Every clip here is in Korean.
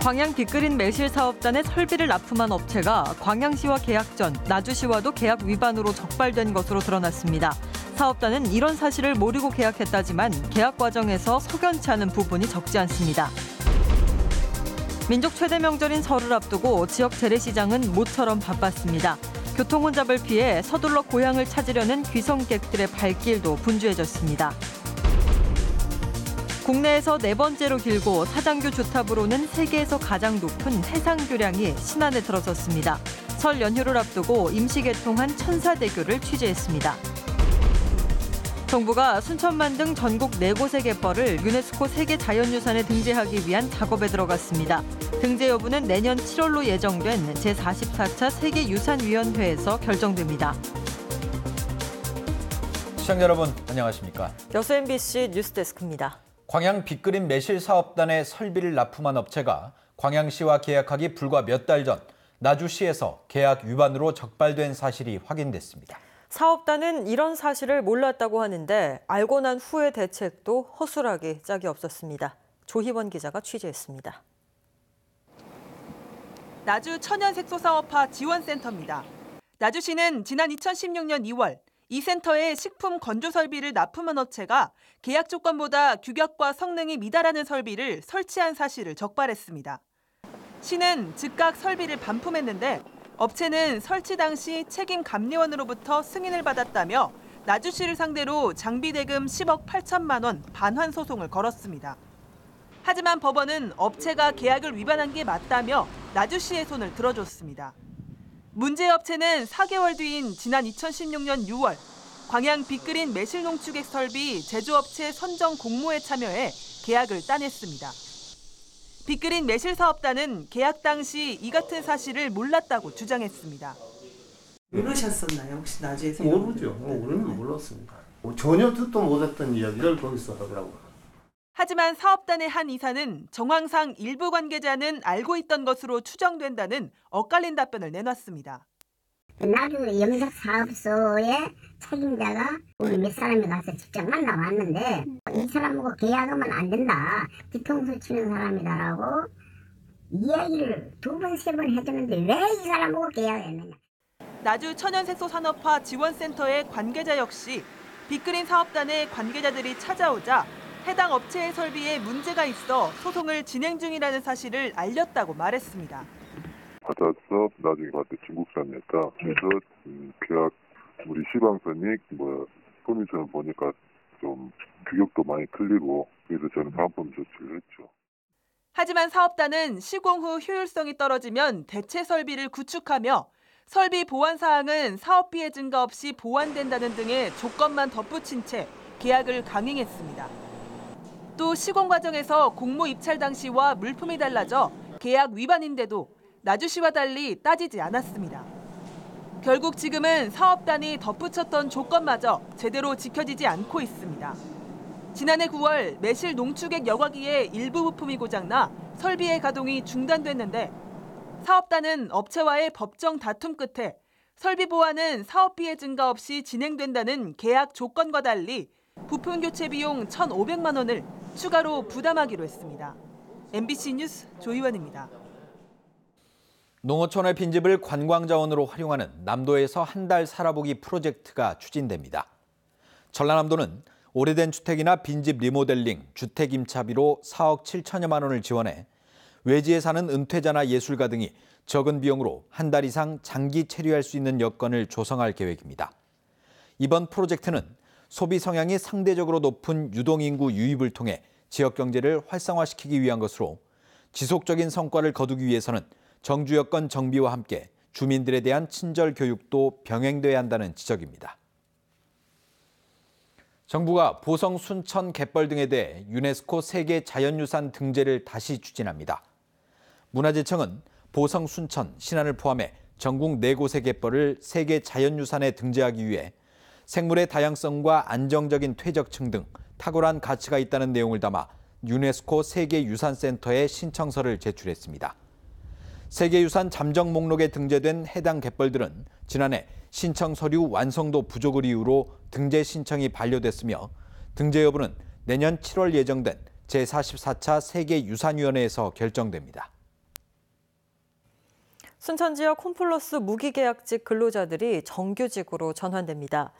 광양 빅그린 매실 사업단의 설비를 납품한 업체가 광양시와 계약 전 나주시와도 계약 위반으로 적발된 것으로 드러났습니다. 사업단은 이런 사실을 모르고 계약했다지만 계약 과정에서 석연치 않은 부분이 적지 않습니다. 민족 최대 명절인 설을 앞두고 지역 재래시장은 모처럼 바빴습니다. 교통 혼잡을 피해 서둘러 고향을 찾으려는 귀성객들의 발길도 분주해졌습니다. 국내에서 네 번째로 길고 사장교 주탑으로는 세계에서 가장 높은 해상교량이 신안에 들어섰습니다. 설 연휴를 앞두고 임시 개통한 천사대교를 취재했습니다. 정부가 순천만 등 전국 4곳의 갯벌을 유네스코 세계자연유산에 등재하기 위한 작업에 들어갔습니다. 등재 여부는 내년 7월로 예정된 제44차 세계유산위원회에서 결정됩니다. 시청자 여러분 안녕하십니까? 여수 MBC 뉴스데스크입니다. 광양 빅그린 매실 사업단의 설비를 납품한 업체가 광양시와 계약하기 불과 몇 달 전 나주시에서 계약 위반으로 적발된 사실이 확인됐습니다. 사업단은 이런 사실을 몰랐다고 하는데 알고 난 후의 대책도 허술하기 짝이 없었습니다. 조희원 기자가 취재했습니다. 나주 천연색소사업화 지원센터입니다. 나주시는 지난 2016년 2월 이 센터에 식품 건조 설비를 납품한 업체가 계약 조건보다 규격과 성능이 미달하는 설비를 설치한 사실을 적발했습니다. 시는 즉각 설비를 반품했는데 업체는 설치 당시 책임 감리원으로부터 승인을 받았다며 나주시를 상대로 장비 대금 10억 8천만 원 반환 소송을 걸었습니다. 하지만 법원은 업체가 계약을 위반한 게 맞다며 나주시의 손을 들어줬습니다. 문제 업체는 4개월 뒤인 지난 2016년 6월 광양 빅그린 매실농축액 설비 제조업체 선정 공모에 참여해 계약을 따냈습니다. 빅그린 매실 사업단은 계약 당시 이 같은 사실을 몰랐다고 주장했습니다. 모르셨었나요? 혹시 나주에서? 모르죠. 우리는 몰랐습니다. 전혀 듣도 못했던 이야기를 거기서 하더라고요. 하지만 사업단의 한 이사는 정황상 일부 관계자는 알고 있던 것으로 추정된다는 엇갈린 답변을 내놨습니다. 나주 영석사업소의 책임자가 우리 몇 사람이 가서 직접 만나봤는데 이 사람하고 계약하면 안 된다. 뒤통수 치는 사람이다라고 이야기를 2번, 3번 해주는데 왜 이 사람하고 계약을 했느냐. 나주 천연색소산업화 지원센터의 관계자 역시 빅그린 사업단의 관계자들이 찾아오자 해당 업체의 설비에 문제가 있어 소송을 진행 중이라는 사실을 알렸다고 말했습니다. 받아서 나중에 봤을 때 중국산이었다. 그래서 계약 우리 시방선이 포미션을 보니까 좀 규격도 많이 틀리고 그래서 저는 반품 조치를 했죠. 하지만 사업단은 시공 후 효율성이 떨어지면 대체 설비를 구축하며 설비 보완 사항은 사업비의 증가 없이 보완된다는 등의 조건만 덧붙인 채 계약을 강행했습니다. 또 시공 과정에서 공모 입찰 당시와 물품이 달라져 계약 위반인데도 나주시와 달리 따지지 않았습니다. 결국 지금은 사업단이 덧붙였던 조건마저 제대로 지켜지지 않고 있습니다. 지난해 9월 매실 농축액 여과기의 일부 부품이 고장나 설비의 가동이 중단됐는데 사업단은 업체와의 법정 다툼 끝에 설비 보완은 사업비의 증가 없이 진행된다는 계약 조건과 달리 부품 교체 비용 1,500만 원을 추가로 부담하기로 했습니다. MBC 뉴스 조희원입니다. 농어촌의 빈집을 관광자원으로 활용하는 남도에서 한 달 살아보기 프로젝트가 추진됩니다. 전라남도는 오래된 주택이나 빈집 리모델링, 주택 임차비로 4억 7천여만 원을 지원해 외지에 사는 은퇴자나 예술가 등이 적은 비용으로 한 달 이상 장기 체류할 수 있는 여건을 조성할 계획입니다. 이번 프로젝트는 소비 성향이 상대적으로 높은 유동인구 유입을 통해 지역 경제를 활성화시키기 위한 것으로 지속적인 성과를 거두기 위해서는 정주 여건 정비와 함께 주민들에 대한 친절 교육도 병행돼야 한다는 지적입니다. 정부가 보성, 순천, 갯벌 등에 대해 유네스코 세계 자연유산 등재를 다시 추진합니다. 문화재청은 보성, 순천, 신안을 포함해 전국 4곳의 갯벌을 세계 자연유산에 등재하기 위해 생물의 다양성과 안정적인 퇴적층 등 탁월한 가치가 있다는 내용을 담아 유네스코 세계유산센터에 신청서를 제출했습니다. 세계유산 잠정 목록에 등재된 해당 갯벌들은 지난해 신청 서류 완성도 부족을 이유로 등재 신청이 반려됐으며 등재 여부는 내년 7월 예정된 제44차 세계유산위원회에서 결정됩니다. 순천 지역 홈플러스 무기계약직 근로자들이 정규직으로 전환됩니다.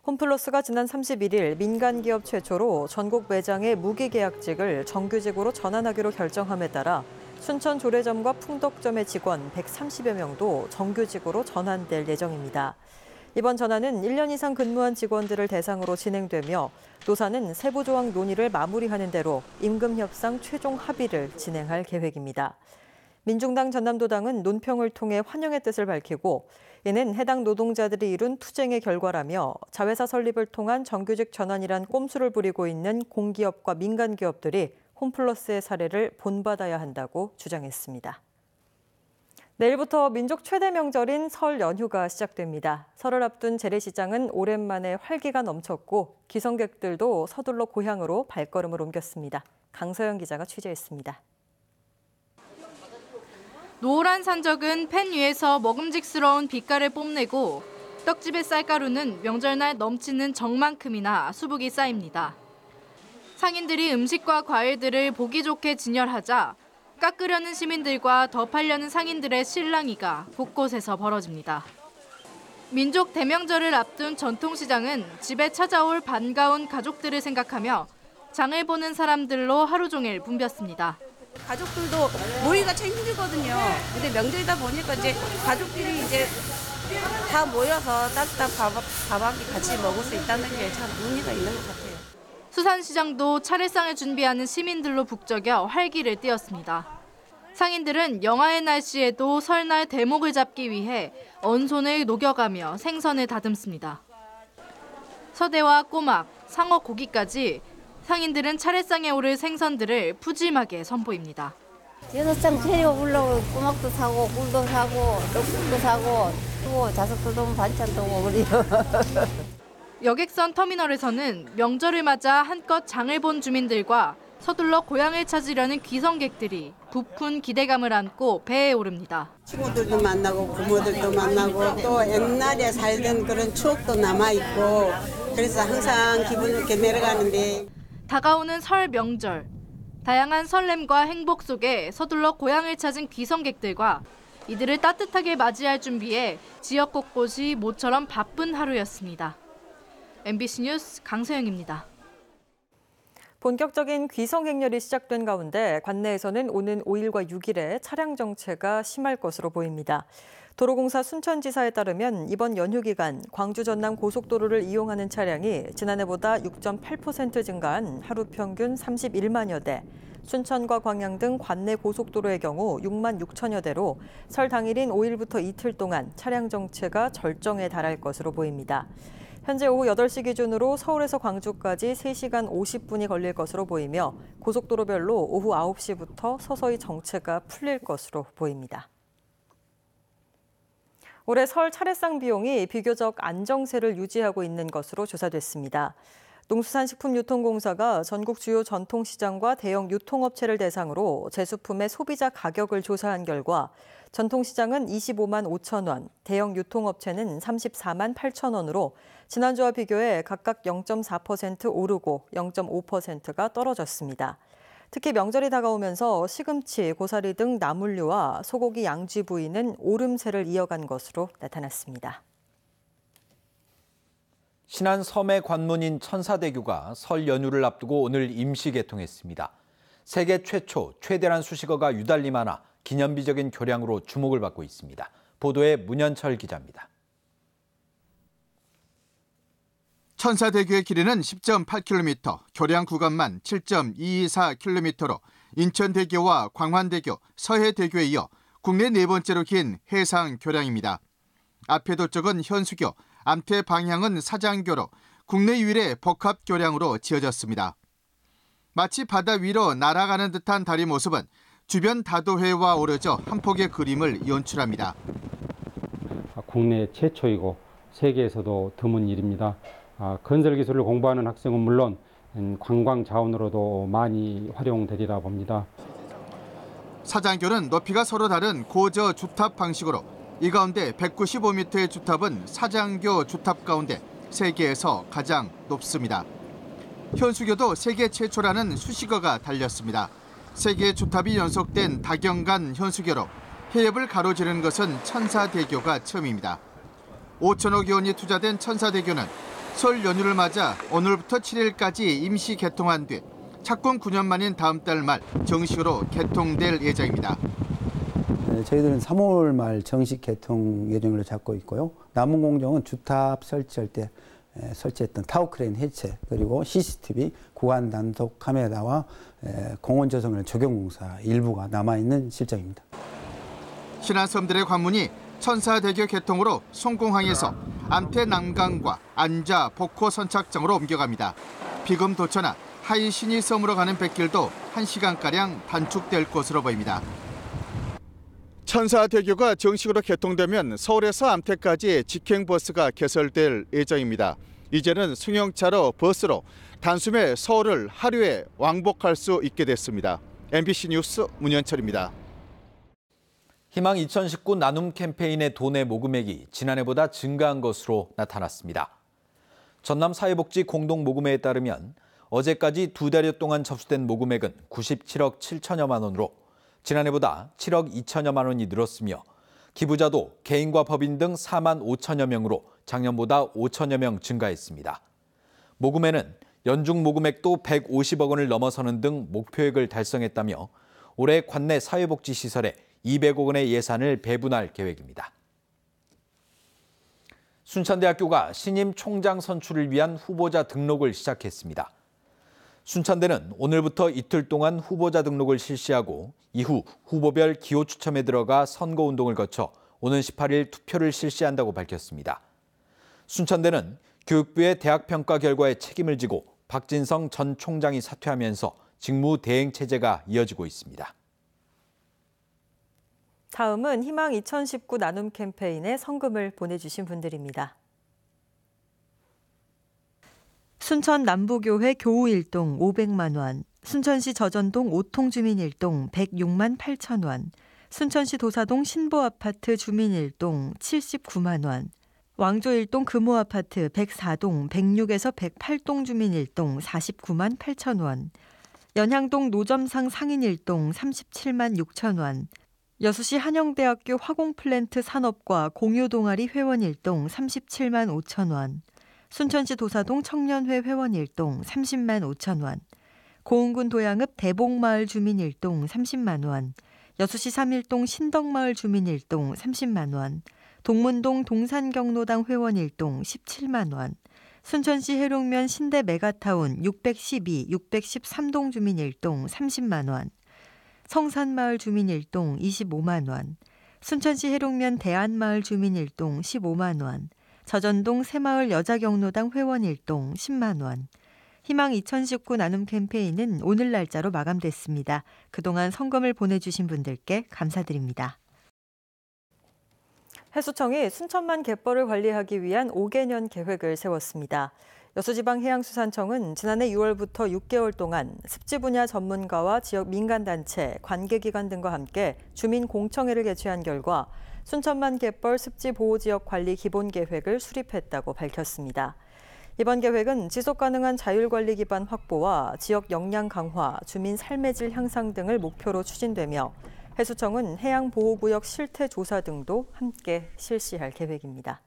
홈플러스가 지난 31일 민간기업 최초로 전국 매장의 무기계약직을 정규직으로 전환하기로 결정함에 따라 순천 조례점과 풍덕점의 직원 130여 명도 정규직으로 전환될 예정입니다. 이번 전환은 1년 이상 근무한 직원들을 대상으로 진행되며 노사는 세부 조항 논의를 마무리하는 대로 임금 협상 최종 합의를 진행할 계획입니다. 민중당 전남도당은 논평을 통해 환영의 뜻을 밝히고 이는 해당 노동자들이 이룬 투쟁의 결과라며 자회사 설립을 통한 정규직 전환이란 꼼수를 부리고 있는 공기업과 민간기업들이 홈플러스의 사례를 본받아야 한다고 주장했습니다. 내일부터 민족 최대 명절인 설 연휴가 시작됩니다. 설을 앞둔 재래시장은 오랜만에 활기가 넘쳤고 귀성객들도 서둘러 고향으로 발걸음을 옮겼습니다. 강서영 기자가 취재했습니다. 노란 산적은 팬 위에서 먹음직스러운 빛깔을 뽐내고 떡집의 쌀가루는 명절날 넘치는 정만큼이나 수북이 쌓입니다. 상인들이 음식과 과일들을 보기 좋게 진열하자 깎으려는 시민들과 더 팔려는 상인들의 실랑이가 곳곳에서 벌어집니다. 민족 대명절을 앞둔 전통시장은 집에 찾아올 반가운 가족들을 생각하며 장을 보는 사람들로 하루 종일 붐볐습니다. 가족들도 모이기가 참 힘들거든요. 근데 명절이다 보니까 이제 가족들이 이제 다 모여서 따뜻한 밥 한 끼 같이 먹을 수 있다는 게 참 의미가 있는 것 같아요. 수산시장도 차례상을 준비하는 시민들로 북적여 활기를 띄웠습니다. 상인들은 영하의 날씨에도 설날 대목을 잡기 위해 언손을 녹여가며 생선을 다듬습니다. 서대와 꼬막, 상어 고기까지 상인들은 차례상에 오를 생선들을 푸짐하게 선보입니다. 6장 채리고 불러고 꼬막도 사고 꿀도 사고 떡국도 사고 또 자석도 반찬도 먹으리요. 여객선 터미널에서는 명절을 맞아 한껏 장을 본 주민들과 서둘러 고향을 찾으려는 귀성객들이 부푼 기대감을 안고 배에 오릅니다. 친구들도 만나고 부모들도 만나고 또 옛날에 살던 그런 추억도 남아있고 그래서 항상 기분 좋게 내려가는데 다가오는 설 명절. 다양한 설렘과 행복 속에 서둘러 고향을 찾은 귀성객들과 이들을 따뜻하게 맞이할 준비에 지역 곳곳이 모처럼 바쁜 하루였습니다. MBC 뉴스 강서영입니다. 본격적인 귀성 행렬이 시작된 가운데 관내에서는 오는 5일과 6일에 차량 정체가 심할 것으로 보입니다. 도로공사 순천지사에 따르면 이번 연휴 기간 광주 전남 고속도로를 이용하는 차량이 지난해보다 6.8% 증가한 하루 평균 31만여 대, 순천과 광양 등 관내 고속도로의 경우 6만 6천여 대로 설 당일인 5일부터 이틀 동안 차량 정체가 절정에 달할 것으로 보입니다. 현재 오후 8시 기준으로 서울에서 광주까지 3시간 50분이 걸릴 것으로 보이며 고속도로별로 오후 9시부터 서서히 정체가 풀릴 것으로 보입니다. 올해 설 차례상 비용이 비교적 안정세를 유지하고 있는 것으로 조사됐습니다. 농수산식품유통공사가 전국 주요 전통시장과 대형 유통업체를 대상으로 제수품의 소비자 가격을 조사한 결과 전통시장은 25만 5천 원, 대형 유통업체는 34만 8천 원으로 지난주와 비교해 각각 0.4% 오르고 0.5%가 떨어졌습니다. 특히 명절이 다가오면서 시금치, 고사리 등 나물류와 소고기 양지 부위는 오름세를 이어간 것으로 나타났습니다. 신안 섬의 관문인 천사대교가 설 연휴를 앞두고 오늘 임시 개통했습니다. 세계 최초, 최대란 수식어가 유달리 많아 기념비적인 교량으로 주목을 받고 있습니다. 보도에 문현철 기자입니다. 천사대교의 길이는 10.8km, 교량 구간만 7.224km로 인천대교와 광환대교, 서해대교에 이어 국내 네 번째로 긴 해상 교량입니다. 앞에도 쪽은 현수교, 암태 방향은 사장교로 국내 유일의 복합 교량으로 지어졌습니다. 마치 바다 위로 날아가는 듯한 다리 모습은 주변 다도해와 어우러져 한 폭의 그림을 연출합니다. 국내 최초이고 세계에서도 드문 일입니다. 건설 기술을 공부하는 학생은 물론 관광 자원으로도 많이 활용되리라 봅니다. 사장교는 높이가 서로 다른 고저 주탑 방식으로 이 가운데 195m의 주탑은 사장교 주탑 가운데 세계에서 가장 높습니다. 현수교도 세계 최초라는 수식어가 달렸습니다. 세계 주탑이 연속된 다경간 현수교로 폐업을 가로지르는 것은 천사대교가 처음입니다. 5천억 원이 투자된 천사대교는 설 연휴를 맞아 오늘부터 7일까지 임시 개통한 뒤 착공 9년 만인 다음 달 말 정식으로 개통될 예정입니다. 저희들은 3월 말 정식 개통 예정으로 잡고 있고요. 남은 공정은 주탑 설치할 때 설치했던 타워크레인 해체 그리고 CCTV 구간 단속 카메라와 공원 조성을 적용 공사 일부가 남아있는 실정입니다. 신안섬들의 관문이 천사대교 개통으로 송공항에서 암태 남강과 안자 복호 선착장으로 옮겨갑니다. 비금 도천나 하이시니 섬으로 가는 백길도 1시간가량 단축될 것으로 보입니다. 천사대교가 정식으로 개통되면 서울에서 암태까지 직행버스가 개설될 예정입니다. 이제는 승용차로 버스로 단숨에 서울을 하루에 왕복할 수 있게 됐습니다. MBC 뉴스 문현철입니다. 희망 2019 나눔 캠페인의 돈의 모금액이 지난해보다 증가한 것으로 나타났습니다. 전남 사회복지 공동모금회에 따르면 어제까지 2달여 동안 접수된 모금액은 97억 7천여만 원으로 지난해보다 7억 2천여만 원이 늘었으며 기부자도 개인과 법인 등 4만 5천여 명으로 작년보다 5천여 명 증가했습니다. 모금회는 연중 모금액도 150억 원을 넘어서는 등 목표액을 달성했다며 올해 관내 사회복지시설에 200억 원의 예산을 배분할 계획입니다. 순천대학교가 신임 총장 선출을 위한 후보자 등록을 시작했습니다. 순천대는 오늘부터 이틀 동안 후보자 등록을 실시하고 이후 후보별 기호 추첨에 들어가 선거운동을 거쳐 오는 18일 투표를 실시한다고 밝혔습니다. 순천대는 교육부의 대학평가 결과에 책임을 지고 박진성 전 총장이 사퇴하면서 직무 대행 체제가 이어지고 있습니다. 다음은 희망 2019 나눔 캠페인에 성금을 보내주신 분들입니다. 순천 남부교회 교우 1동 500만 원, 순천시 저전동 5통 주민 1동 106만 8천 원, 순천시 도사동 신보아파트 주민 1동 79만 원, 왕조 1동 금호아파트 104동 106에서 108동 주민 1동 49만 8천 원, 연향동 노점상 상인 1동 37만 6천 원, 여수시 한영대학교 화공플랜트 산업과 공유동아리 회원 1동 37만 5천 원, 순천시 도사동 청년회 회원 1동 30만 5천 원, 고흥군 도양읍 대복마을 주민 1동 30만 원, 여수시 3일동 신덕마을 주민 1동 30만 원, 동문동 동산경로당 회원 1동 17만 원, 순천시 해룡면 신대 메가타운 612, 613동 주민 1동 30만 원, 성산마을 주민 1동 25만 원, 순천시 해룡면 대안마을 주민 1동 15만 원, 저전동 새마을 여자경로당 회원 1동 10만 원. 희망 2019 나눔 캠페인은 오늘 날짜로 마감됐습니다. 그동안 성금을 보내주신 분들께 감사드립니다. 해수청이 순천만 갯벌을 관리하기 위한 5개년 계획을 세웠습니다. 여수지방해양수산청은 지난해 6월부터 6개월 동안 습지 분야 전문가와 지역 민간단체, 관계기관 등과 함께 주민공청회를 개최한 결과 순천만 갯벌 습지보호지역 관리 기본계획을 수립했다고 밝혔습니다. 이번 계획은 지속가능한 자율관리 기반 확보와 지역 역량 강화, 주민 삶의 질 향상 등을 목표로 추진되며 해수청은 해양보호구역 실태 조사 등도 함께 실시할 계획입니다.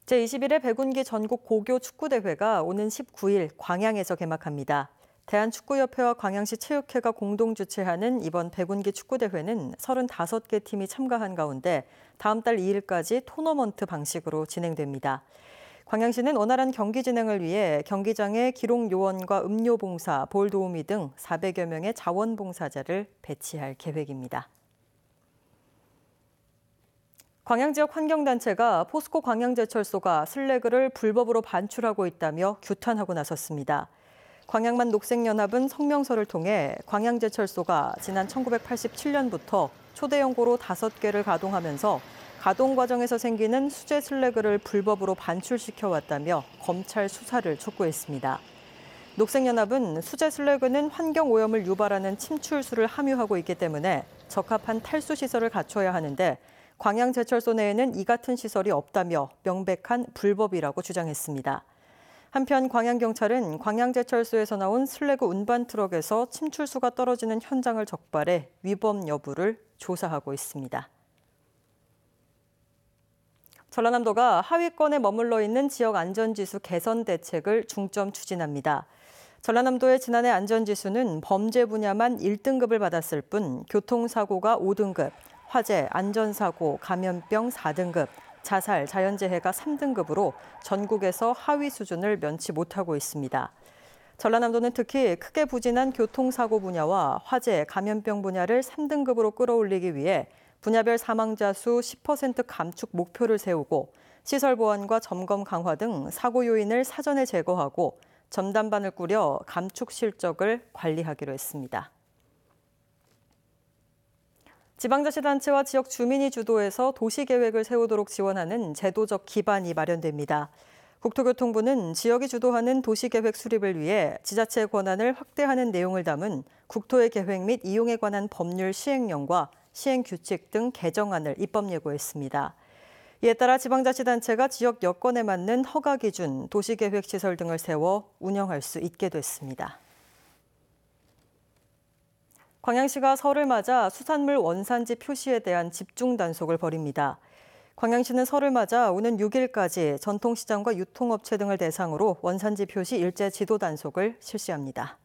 제21회 백운기 전국 고교 축구대회가 오는 19일 광양에서 개막합니다. 대한축구협회와 광양시 체육회가 공동 주최하는 이번 백운기 축구대회는 35개 팀이 참가한 가운데 다음 달 2일까지 토너먼트 방식으로 진행됩니다. 광양시는 원활한 경기 진행을 위해 경기장에 기록 요원과 음료 봉사, 볼 도우미 등 400여 명의 자원봉사자를 배치할 계획입니다. 광양 지역 환경단체가 포스코 광양제철소가 슬래그를 불법으로 반출하고 있다며 규탄하고 나섰습니다. 광양만 녹색연합은 성명서를 통해 광양제철소가 지난 1987년부터 초대연고로 5개를 가동하면서 가동 과정에서 생기는 수제 슬래그를 불법으로 반출시켜왔다며 검찰 수사를 촉구했습니다. 녹색연합은 수제 슬래그는 환경오염을 유발하는 침출수를 함유하고 있기 때문에 적합한 탈수 시설을 갖춰야 하는데 광양제철소 내에는 이 같은 시설이 없다며 명백한 불법이라고 주장했습니다. 한편 광양경찰은 광양제철소에서 나온 슬래그 운반 트럭에서 침출수가 떨어지는 현장을 적발해 위법 여부를 조사하고 있습니다. 전라남도가 하위권에 머물러 있는 지역 안전지수 개선 대책을 중점 추진합니다. 전라남도의 지난해 안전지수는 범죄 분야만 1등급을 받았을 뿐 교통사고가 5등급, 화재, 안전사고, 감염병 4등급, 자살, 자연재해가 3등급으로 전국에서 하위 수준을 면치 못하고 있습니다. 전라남도는 특히 크게 부진한 교통사고 분야와 화재, 감염병 분야를 3등급으로 끌어올리기 위해 분야별 사망자 수 10% 감축 목표를 세우고 시설 보안과 점검 강화 등 사고 요인을 사전에 제거하고 전담반을 꾸려 감축 실적을 관리하기로 했습니다. 지방자치단체와 지역 주민이 주도해서 도시계획을 세우도록 지원하는 제도적 기반이 마련됩니다. 국토교통부는 지역이 주도하는 도시계획 수립을 위해 지자체의 권한을 확대하는 내용을 담은 국토의 계획 및 이용에 관한 법률 시행령과 시행규칙 등 개정안을 입법 예고했습니다. 이에 따라 지방자치단체가 지역 여건에 맞는 허가 기준, 도시계획시설 등을 세워 운영할 수 있게 됐습니다. 광양시가 설을 맞아 수산물 원산지 표시에 대한 집중 단속을 벌입니다. 광양시는 설을 맞아 오는 6일까지 전통시장과 유통업체 등을 대상으로 원산지 표시 일제 지도 단속을 실시합니다.